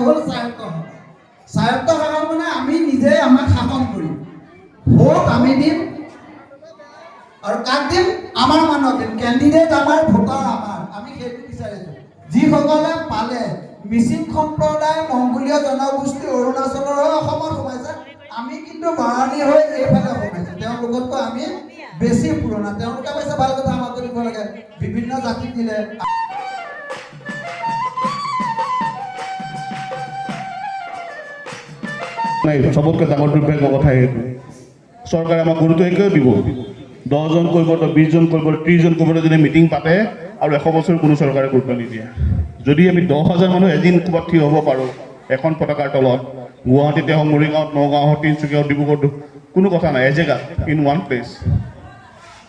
হ'ল স্বায়ত্ত শাসন মানে আমি নিজে আমাক শাসন কৰিম, ভোট আমি দিম আৰু কাক দিম? আমাৰ মানুহক দিম। কেণ্ডিডেট আমাৰ, ভোটাৰ আমাৰ। আমি সেইটো বিচাৰিছোঁ। যিসকলে পালে মিচিং সম্প্ৰদায়, মংগোলীয় জনগোষ্ঠী অৰুণাচলৰ হৈ অসমত সোমাইছে, আমি কিন্তু বাৰাণী হৈ এইফালে সোমাইছোঁ। তেওঁলোকতকৈ আমি বেছি পুৰণা। তেওঁলোকে পাইছে ভাল কথা, আমাকো দিব লাগে। বিভিন্ন জাতিক দিলে। সবতকৈ ডাঙৰ দুৰ্ভাগ্যৰ কথা এইটো, চৰকাৰে আমাক গুৰুত্ব কিয় দিব? 10 জন কৰিব, 20 জন কৰিব, 30 জন কৰিব, যদি মিটিং পাতে আৰু 100 বছৰ কোনো চৰকাৰে গুৰুত্ব নিদিয়ে। যদি আমি 10,000 মানুহ এদিন ক'ৰবাত থিয় হ'ব পাৰোঁ এখন পতাকাৰ তলত, গুৱাহাটীতে হওক, মৰিগাঁৱত, নগাঁও হওক, তিনিচুকীয়া, ডিব্ৰুগড়, কোনো কথা নাই, এজেগাত, ইন ওৱান প্লেচ,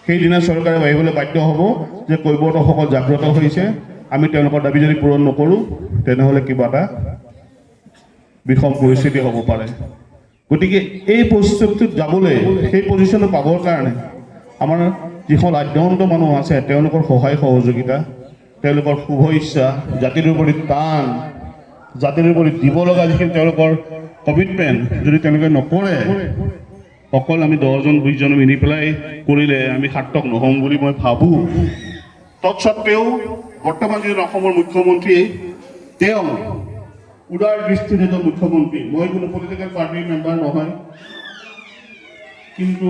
সেইদিনা চৰকাৰে ভাবিবলৈ বাধ্য হ'ব যে কৈৱৰ্তসকল জাগ্ৰত হৈছে, আমি তেওঁলোকৰ দাবী যদি পূৰণ নকৰোঁ তেনেহ'লে কিবা এটা বিষম পৰিস্থিতি হ'ব পাৰে। গতিকে এই পৰিস্থিতিটোত যাবলৈ, সেই পজিশ্যনত পাবৰ কাৰণে আমাৰ যিখন আদ্যন্ত মানুহ আছে তেওঁলোকৰ সহায় সহযোগিতা, তেওঁলোকৰ শুভ ইচ্ছা, জাতিৰ প্ৰতি টান, জাতিৰ প্ৰতি দিব লগা যিখিনি তেওঁলোকৰ কমিটমেণ্ট যদি তেওঁলোকে নকৰে, অকল আমি 10 জন 20 জন মিলি পেলাই কৰিলে আমি সাৰ্থক নহ'ম বুলি মই ভাবোঁ। তৎসত্ত্বেও বৰ্তমান যিজন অসমৰ মুখ্যমন্ত্ৰী, তেওঁ উদাৰ দৃষ্টিৰ এজন মুখ্যমন্ত্ৰী। মই কোনো পলিটিকেল পাৰ্টিৰ মেম্বাৰ নহয়, কিন্তু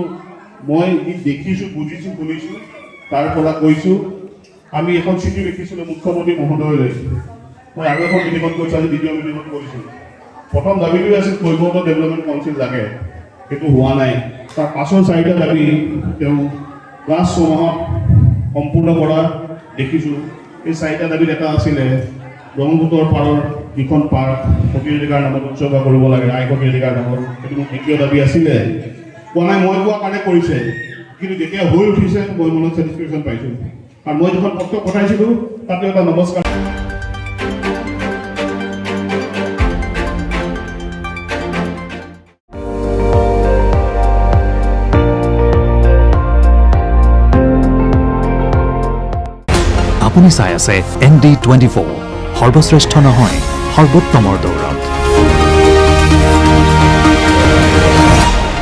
মই দেখিছোঁ, বুজিছোঁ, শুনিছোঁ, তাৰ পৰা কৈছোঁ। আমি এখন চিঠি লিখিছিলোঁ মুখ্যমন্ত্ৰী মহোদয়লৈ। মই আৰু এখন মিটিঙত কৈছোঁ, আজি দ্বিতীয় মিটিঙত কৰিছোঁ। প্ৰথম দাবীটোৱে আছিল কৈৱৰ্ত ডেভেলপমেণ্ট কাউন্সিল লাগে, সেইটো হোৱা নাই। তাৰ পাছৰ 4টা দাবী তেওঁ লাষ্ট 6 মাহত সম্পূৰ্ণ কৰা দেখিছোঁ। এই 4টা দাবীত এটা আছিলে ব্ৰহ্মপুত্ৰৰ পাৰৰ যিখন পাৰ্ক সতী অধিকাৰ নামত উৎসৰ্গা কৰিব লাগে, আই সতী অধিকাৰ নামত, সেইটো মোৰ দ্বিতীয় দাবী আছিলে। কোৱা নাই, মই কোৱা কাৰণে কৰিছে, কিন্তু যেতিয়া হৈ উঠিছে মই মনত ছেটিছফেকশ্যন পাইছোঁ। আৰু মই যিখন পত্ৰ পঠাইছিলোঁ তাতে এটা নমস্কাৰ। আপুনি চাই আছে ND24, সৰ্বশ্ৰেষ্ঠ নহয়, সৰ্বোত্তমৰ দৌৰত।